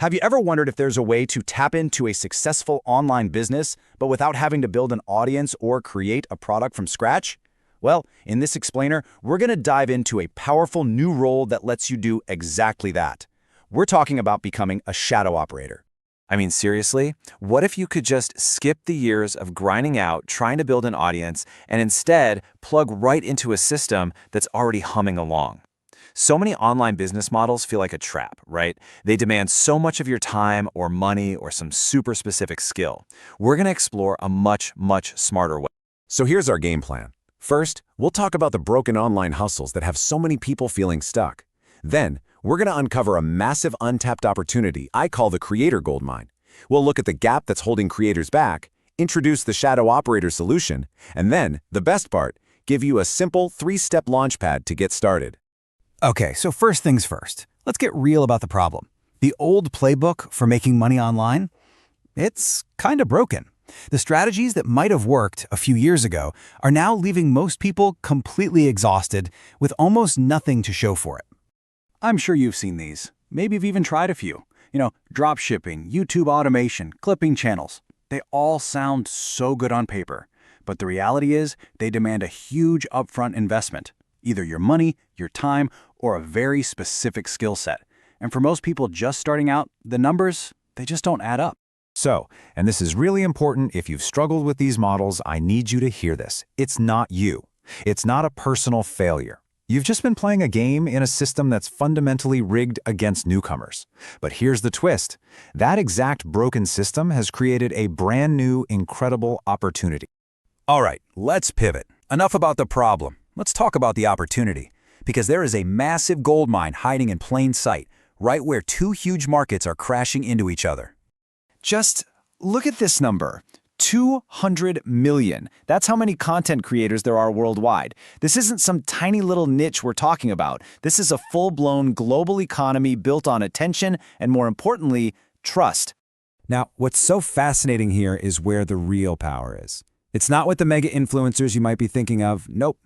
Have you ever wondered if there's a way to tap into a successful online business, but without having to build an audience or create a product from scratch? Well, in this explainer, we're going to dive into a powerful new role that lets you do exactly that. We're talking about becoming a shadow operator. I mean, seriously, what if you could just skip the years of grinding out, trying to build an audience, and instead plug right into a system that's already humming along? So many online business models feel like a trap, right? They demand so much of your time or money or some super specific skill. We're going to explore a much smarter way. So here's our game plan. First, we'll talk about the broken online hustles that have so many people feeling stuck. Then, we're going to uncover a massive untapped opportunity I call the creator goldmine. We'll look at the gap that's holding creators back, introduce the shadow operator solution, and then, the best part, give you a simple 3-step launchpad to get started. Okay, so first things first. Let's get real about the problem. The old playbook for making money online? It's kind of broken. The strategies that might have worked a few years ago are now leaving most people completely exhausted with almost nothing to show for it. I'm sure you've seen these. Maybe you've even tried a few. Drop shipping, YouTube automation, clipping channels. They all sound so good on paper. But the reality is they demand a huge upfront investment. Either your money, your time, or a very specific skill set. And for most people just starting out, the numbers, they just don't add up. So, and this is really important, if you've struggled with these models, I need you to hear this. It's not you. It's not a personal failure. You've just been playing a game in a system that's fundamentally rigged against newcomers. But here's the twist. That exact broken system has created a brand new, incredible opportunity. All right, let's pivot. Enough about the problem. Let's talk about the opportunity. Because there is a massive gold mine hiding in plain sight, right where two huge markets are crashing into each other. Just look at this number. 200 million. That's how many content creators there are worldwide. This isn't some tiny little niche we're talking about. This is a full-blown global economy built on attention and, more importantly, trust. Now, what's so fascinating here is where the real power is. It's not what the mega influencers you might be thinking of. Nope.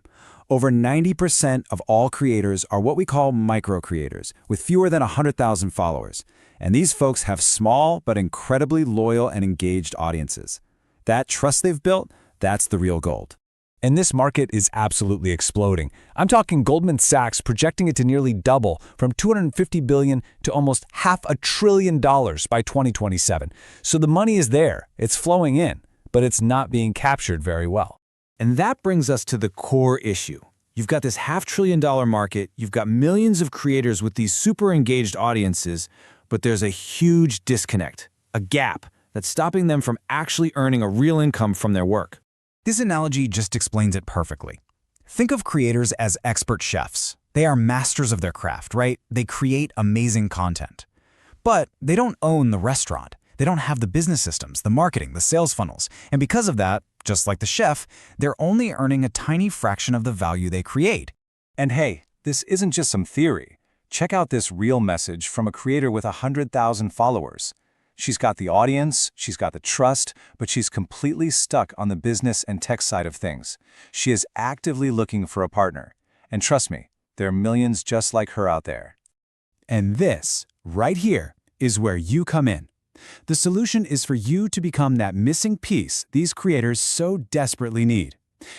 Over 90% of all creators are what we call micro-creators, with fewer than 100,000 followers. And these folks have small but incredibly loyal and engaged audiences. That trust they've built, that's the real gold. And this market is absolutely exploding. I'm talking Goldman Sachs projecting it to nearly double from $250 billion to almost $500 billion by 2027. So the money is there, it's flowing in, but it's not being captured very well. And that brings us to the core issue. You've got this $500 billion market, you've got millions of creators with these super engaged audiences, but there's a huge disconnect, a gap that's stopping them from actually earning a real income from their work. This analogy just explains it perfectly. Think of creators as expert chefs. They are masters of their craft, right? They create amazing content. But they don't own the restaurant. They don't have the business systems, the marketing, the sales funnels. And because of that, just like the chef, they're only earning a tiny fraction of the value they create. And hey, this isn't just some theory. Check out this real message from a creator with 100,000 followers. She's got the audience, she's got the trust, but she's completely stuck on the business and tech side of things. She is actively looking for a partner. And trust me, there are millions just like her out there. And this, right here, is where you come in. The solution is for you to become that missing piece these creators so desperately need.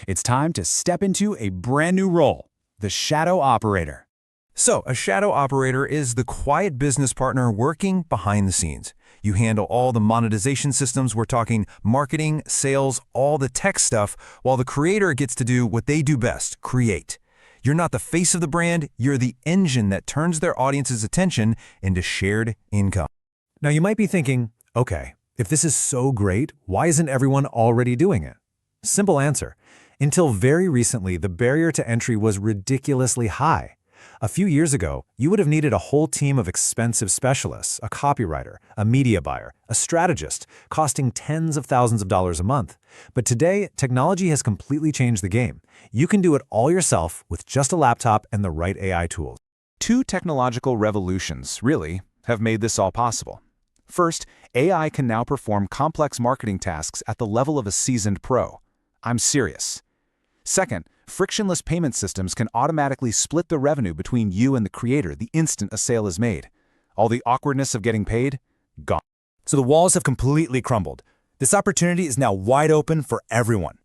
It's time to step into a brand new role, the shadow operator. So, a shadow operator is the quiet business partner working behind the scenes. You handle all the monetization systems, we're talking marketing, sales, all the tech stuff, while the creator gets to do what they do best, create. You're not the face of the brand, you're the engine that turns their audience's attention into shared income. Now you might be thinking, okay, if this is so great, why isn't everyone already doing it? Simple answer. Until very recently, the barrier to entry was ridiculously high. A few years ago, you would have needed a whole team of expensive specialists, a copywriter, a media buyer, a strategist, costing tens of thousands of dollars a month. But today, technology has completely changed the game. You can do it all yourself with just a laptop and the right AI tools. Two technological revolutions, really, have made this all possible. First, AI can now perform complex marketing tasks at the level of a seasoned pro. I'm serious. Second, frictionless payment systems can automatically split the revenue between you and the creator the instant a sale is made. All the awkwardness of getting paid? gone. So the walls have completely crumbled. This opportunity is now wide open for everyone.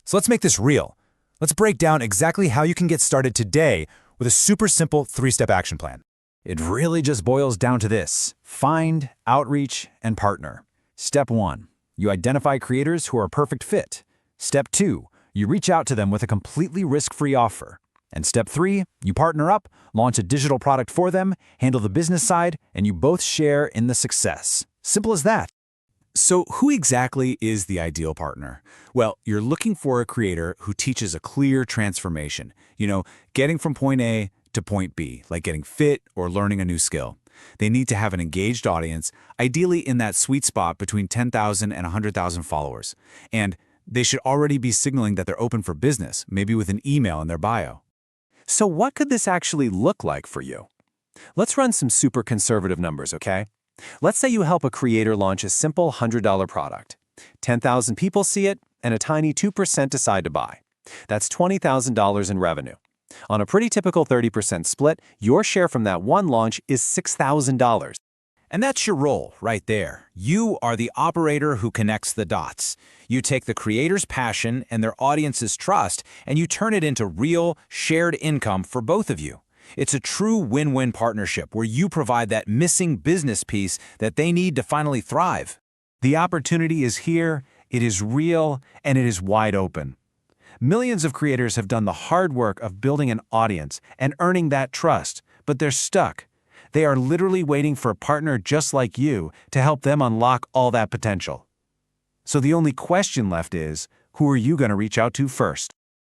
So let's make this real. Let's break down exactly how you can get started today with a super simple 3-step action plan. It really just boils down to this: find, outreach, and partner. Step 1, you identify creators who are a perfect fit. Step 2, you reach out to them with a completely risk-free offer. And step 3, you partner up, launch a digital product for them, handle the business side, and you both share in the success. Simple as that. So who exactly is the ideal partner? Well, you're looking for a creator who teaches a clear transformation. Getting from point A to point B, like getting fit or learning a new skill. They need to have an engaged audience, ideally in that sweet spot between 10,000 and 100,000 followers. And they should already be signaling that they're open for business, maybe with an email in their bio. So what could this actually look like for you? Let's run some super conservative numbers, okay? Let's say you help a creator launch a simple $100 product. 10,000 people see it, and a tiny 2% decide to buy. That's $20,000 in revenue. On a pretty typical 30% split, your share from that one launch is $6,000. And that's your role right there. You are the operator who connects the dots. You take the creator's passion and their audience's trust, and you turn it into real, shared income for both of you. It's a true win-win partnership where you provide that missing business piece that they need to finally thrive. The opportunity is here, it is real, and it is wide open. Millions of creators have done the hard work of building an audience and earning that trust, but they're stuck. They are literally waiting for a partner just like you to help them unlock all that potential. So the only question left is, who are you going to reach out to first?